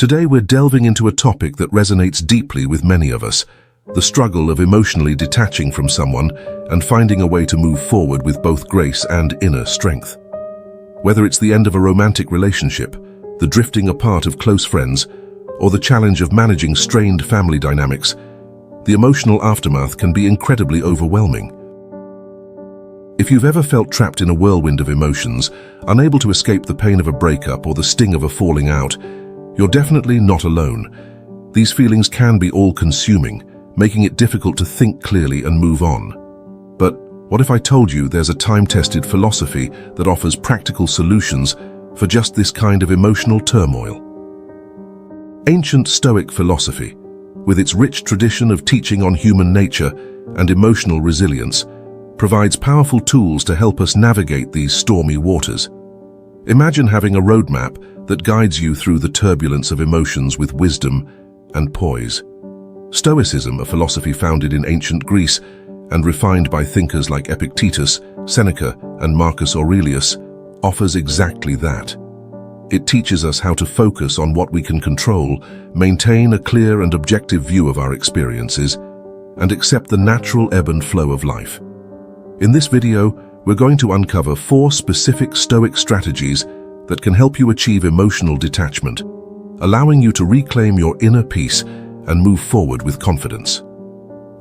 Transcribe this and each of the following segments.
Today we're delving into a topic that resonates deeply with many of us, the struggle of emotionally detaching from someone and finding a way to move forward with both grace and inner strength. Whether it's the end of a romantic relationship, the drifting apart of close friends, or the challenge of managing strained family dynamics, the emotional aftermath can be incredibly overwhelming. If you've ever felt trapped in a whirlwind of emotions, unable to escape the pain of a breakup or the sting of a falling out, you're definitely not alone. These feelings can be all-consuming, making it difficult to think clearly and move on. But what if I told you there's a time-tested philosophy that offers practical solutions for just this kind of emotional turmoil? Ancient Stoic philosophy, with its rich tradition of teaching on human nature and emotional resilience, provides powerful tools to help us navigate these stormy waters. Imagine having a roadmap that guides you through the turbulence of emotions with wisdom and poise. Stoicism, a philosophy founded in ancient Greece and refined by thinkers like Epictetus, Seneca, and Marcus Aurelius, offers exactly that. It teaches us how to focus on what we can control, maintain a clear and objective view of our experiences, and accept the natural ebb and flow of life. In this video, we're going to uncover 4 specific Stoic strategies that can help you achieve emotional detachment, allowing you to reclaim your inner peace and move forward with confidence.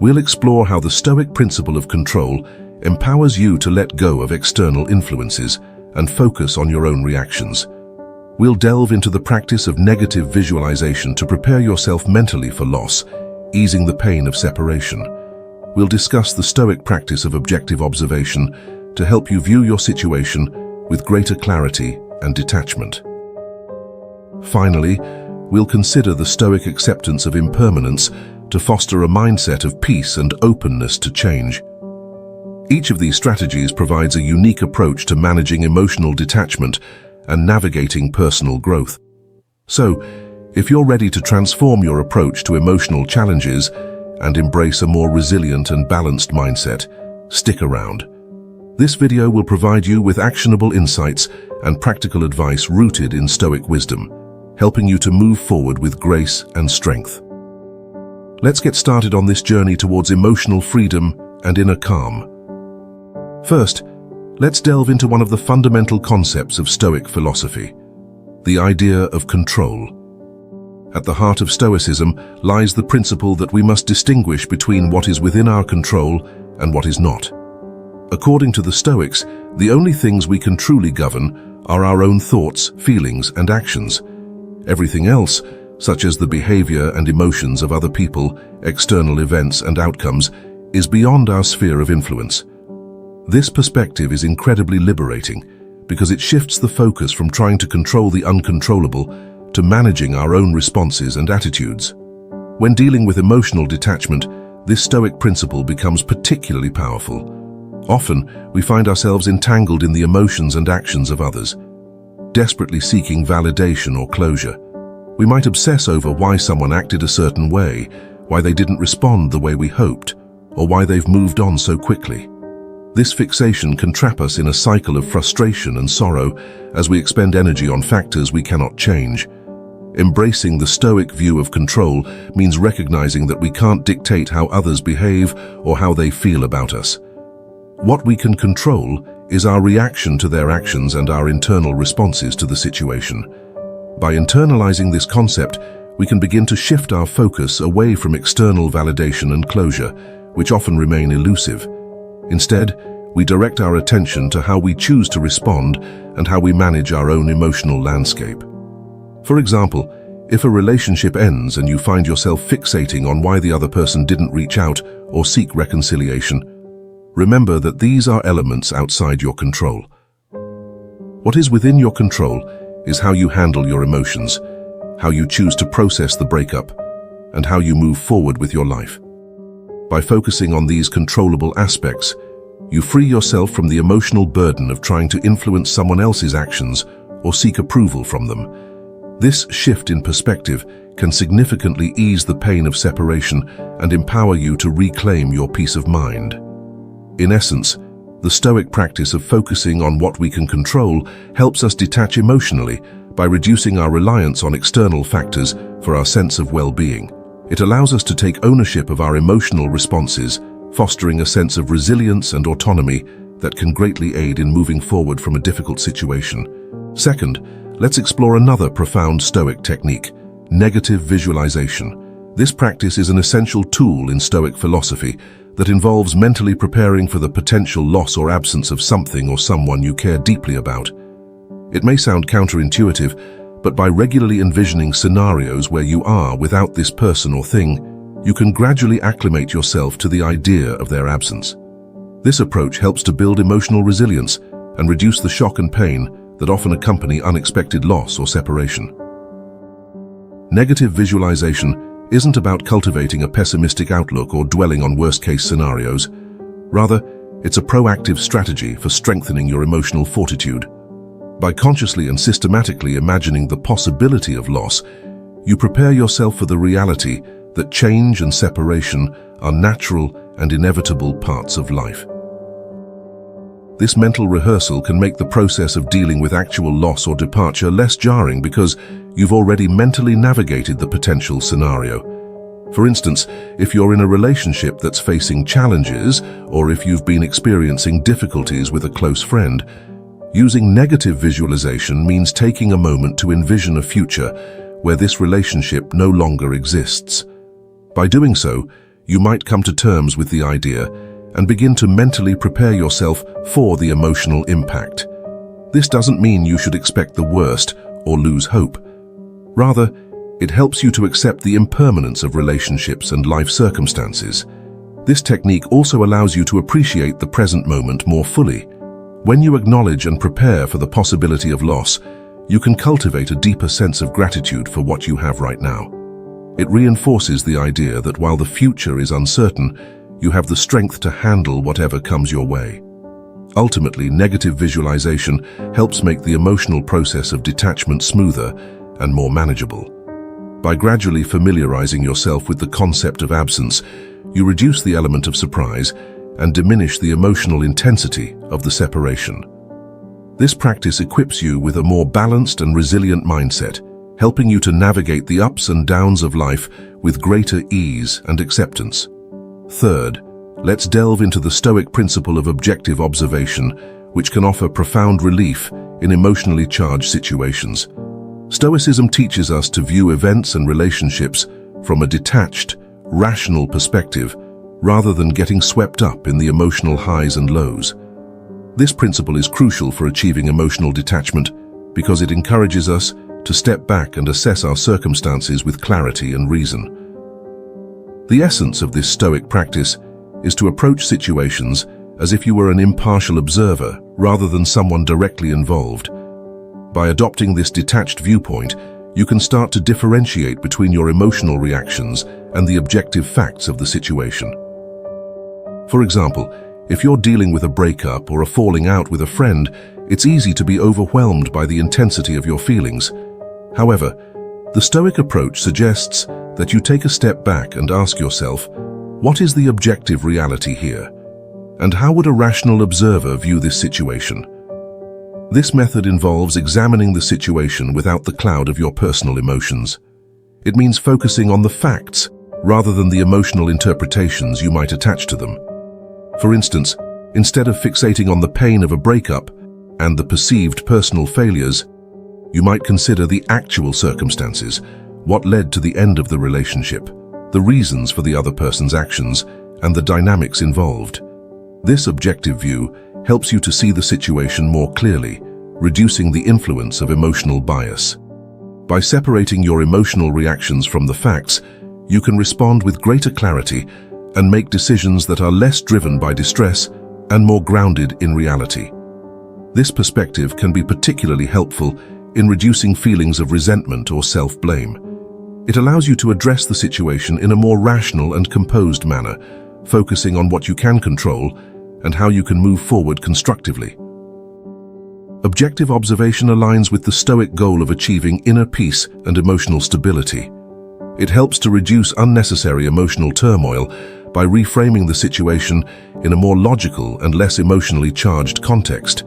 We'll explore how the Stoic principle of control empowers you to let go of external influences and focus on your own reactions. We'll delve into the practice of negative visualization to prepare yourself mentally for loss, easing the pain of separation. We'll discuss the Stoic practice of objective observation to help you view your situation with greater clarity and detachment. Finally, we'll consider the Stoic acceptance of impermanence to foster a mindset of peace and openness to change. Each of these strategies provides a unique approach to managing emotional detachment and navigating personal growth. So, if you're ready to transform your approach to emotional challenges and embrace a more resilient and balanced mindset, stick around. This video will provide you with actionable insights and practical advice rooted in Stoic wisdom, helping you to move forward with grace and strength. Let's get started on this journey towards emotional freedom and inner calm. First, let's delve into one of the fundamental concepts of Stoic philosophy, the idea of control. At the heart of Stoicism lies the principle that we must distinguish between what is within our control and what is not. According to the Stoics, the only things we can truly govern are our own thoughts, feelings, and actions. Everything else, such as the behavior and emotions of other people, external events and outcomes, is beyond our sphere of influence. This perspective is incredibly liberating because it shifts the focus from trying to control the uncontrollable to managing our own responses and attitudes. When dealing with emotional detachment, this Stoic principle becomes particularly powerful. Often, we find ourselves entangled in the emotions and actions of others, desperately seeking validation or closure. We might obsess over why someone acted a certain way, why they didn't respond the way we hoped, or why they've moved on so quickly. This fixation can trap us in a cycle of frustration and sorrow as we expend energy on factors we cannot change. Embracing the Stoic view of control means recognizing that we can't dictate how others behave or how they feel about us. What we can control is our reaction to their actions and our internal responses to the situation. By internalizing this concept, we can begin to shift our focus away from external validation and closure, which often remain elusive. Instead, we direct our attention to how we choose to respond and how we manage our own emotional landscape. For example, if a relationship ends and you find yourself fixating on why the other person didn't reach out or seek reconciliation, remember that these are elements outside your control. What is within your control is how you handle your emotions, how you choose to process the breakup, and how you move forward with your life. By focusing on these controllable aspects, you free yourself from the emotional burden of trying to influence someone else's actions or seek approval from them. This shift in perspective can significantly ease the pain of separation and empower you to reclaim your peace of mind. In essence, the Stoic practice of focusing on what we can control helps us detach emotionally by reducing our reliance on external factors for our sense of well-being. It allows us to take ownership of our emotional responses, fostering a sense of resilience and autonomy that can greatly aid in moving forward from a difficult situation. Second, let's explore another profound Stoic technique, negative visualization. This practice is an essential tool in Stoic philosophy that involves mentally preparing for the potential loss or absence of something or someone you care deeply about. It may sound counterintuitive, but by regularly envisioning scenarios where you are without this person or thing, you can gradually acclimate yourself to the idea of their absence. This approach helps to build emotional resilience and reduce the shock and pain that often accompany unexpected loss or separation. Negative visualization isn't about cultivating a pessimistic outlook or dwelling on worst-case scenarios. Rather, it's a proactive strategy for strengthening your emotional fortitude. By consciously and systematically imagining the possibility of loss, you prepare yourself for the reality that change and separation are natural and inevitable parts of life. This mental rehearsal can make the process of dealing with actual loss or departure less jarring because you've already mentally navigated the potential scenario. For instance, if you're in a relationship that's facing challenges, or if you've been experiencing difficulties with a close friend, using negative visualization means taking a moment to envision a future where this relationship no longer exists. By doing so, you might come to terms with the idea and begin to mentally prepare yourself for the emotional impact. This doesn't mean you should expect the worst or lose hope. Rather, it helps you to accept the impermanence of relationships and life circumstances. This technique also allows you to appreciate the present moment more fully. When you acknowledge and prepare for the possibility of loss, you can cultivate a deeper sense of gratitude for what you have right now. It reinforces the idea that while the future is uncertain, you have the strength to handle whatever comes your way. Ultimately, negative visualization helps make the emotional process of detachment smoother and more manageable. By gradually familiarizing yourself with the concept of absence, you reduce the element of surprise and diminish the emotional intensity of the separation. This practice equips you with a more balanced and resilient mindset, helping you to navigate the ups and downs of life with greater ease and acceptance. Third, let's delve into the Stoic principle of objective observation, which can offer profound relief in emotionally charged situations. Stoicism teaches us to view events and relationships from a detached, rational perspective, rather than getting swept up in the emotional highs and lows. This principle is crucial for achieving emotional detachment because it encourages us to step back and assess our circumstances with clarity and reason. The essence of this Stoic practice is to approach situations as if you were an impartial observer rather than someone directly involved. By adopting this detached viewpoint, you can start to differentiate between your emotional reactions and the objective facts of the situation. For example, if you're dealing with a breakup or a falling out with a friend, it's easy to be overwhelmed by the intensity of your feelings. However, the Stoic approach suggests that you take a step back and ask yourself, what is the objective reality here? And how would a rational observer view this situation? This method involves examining the situation without the cloud of your personal emotions. It means focusing on the facts rather than the emotional interpretations you might attach to them. For instance, instead of fixating on the pain of a breakup and the perceived personal failures, you might consider the actual circumstances, what led to the end of the relationship, the reasons for the other person's actions, and the dynamics involved. This objective view helps you to see the situation more clearly, reducing the influence of emotional bias. By separating your emotional reactions from the facts, you can respond with greater clarity and make decisions that are less driven by distress and more grounded in reality. This perspective can be particularly helpful in reducing feelings of resentment or self-blame. It allows you to address the situation in a more rational and composed manner, focusing on what you can control and how you can move forward constructively. Objective observation aligns with the Stoic goal of achieving inner peace and emotional stability. It helps to reduce unnecessary emotional turmoil by reframing the situation in a more logical and less emotionally charged context.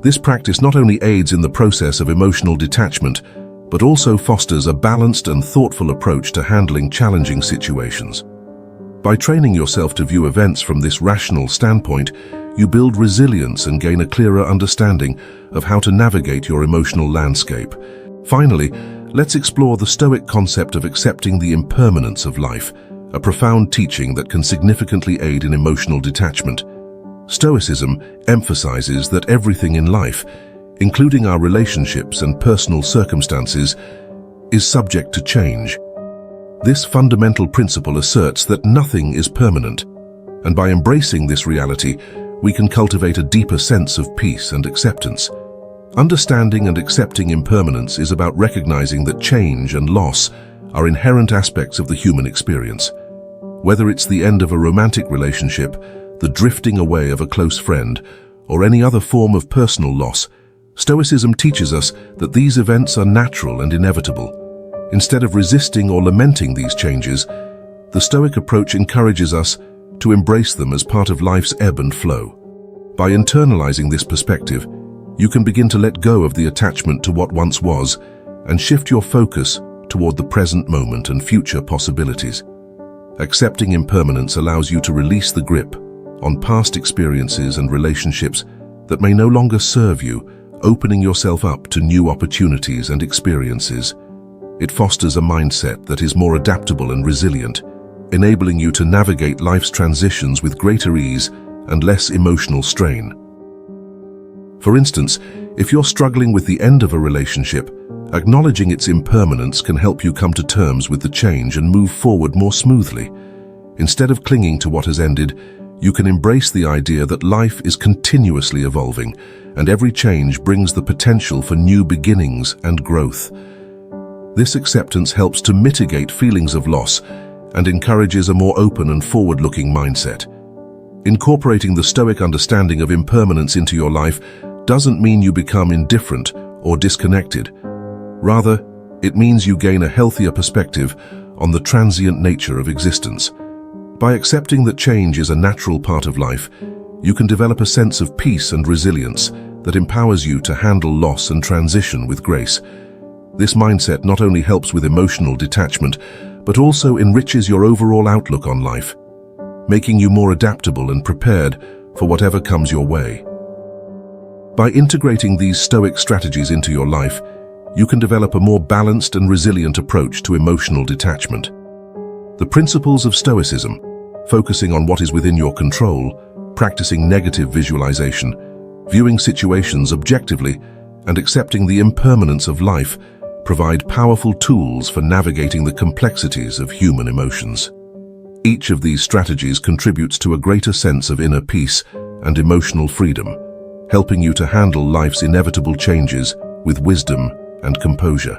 This practice not only aids in the process of emotional detachment, but also fosters a balanced and thoughtful approach to handling challenging situations. By training yourself to view events from this rational standpoint, you build resilience and gain a clearer understanding of how to navigate your emotional landscape. Finally, let's explore the Stoic concept of accepting the impermanence of life, a profound teaching that can significantly aid in emotional detachment. Stoicism emphasizes that everything in life, including our relationships and personal circumstances, is subject to change. This fundamental principle asserts that nothing is permanent, and by embracing this reality, we can cultivate a deeper sense of peace and acceptance. Understanding and accepting impermanence is about recognizing that change and loss are inherent aspects of the human experience. Whether it's the end of a romantic relationship, the drifting away of a close friend, or any other form of personal loss, Stoicism teaches us that these events are natural and inevitable. Instead of resisting or lamenting these changes, the Stoic approach encourages us to embrace them as part of life's ebb and flow. By internalizing this perspective, you can begin to let go of the attachment to what once was and shift your focus toward the present moment and future possibilities. Accepting impermanence allows you to release the grip on past experiences and relationships that may no longer serve you, opening yourself up to new opportunities and experiences. It fosters a mindset that is more adaptable and resilient, enabling you to navigate life's transitions with greater ease and less emotional strain. For instance, if you're struggling with the end of a relationship, acknowledging its impermanence can help you come to terms with the change and move forward more smoothly. Instead of clinging to what has ended, you can embrace the idea that life is continuously evolving, and every change brings the potential for new beginnings and growth. This acceptance helps to mitigate feelings of loss and encourages a more open and forward-looking mindset. Incorporating the Stoic understanding of impermanence into your life doesn't mean you become indifferent or disconnected. Rather, it means you gain a healthier perspective on the transient nature of existence. By accepting that change is a natural part of life, you can develop a sense of peace and resilience that empowers you to handle loss and transition with grace. This mindset not only helps with emotional detachment, but also enriches your overall outlook on life, making you more adaptable and prepared for whatever comes your way. By integrating these Stoic strategies into your life, you can develop a more balanced and resilient approach to emotional detachment. The principles of Stoicism, focusing on what is within your control, practicing negative visualization, viewing situations objectively, and accepting the impermanence of life, provide powerful tools for navigating the complexities of human emotions. Each of these strategies contributes to a greater sense of inner peace and emotional freedom, helping you to handle life's inevitable changes with wisdom and composure.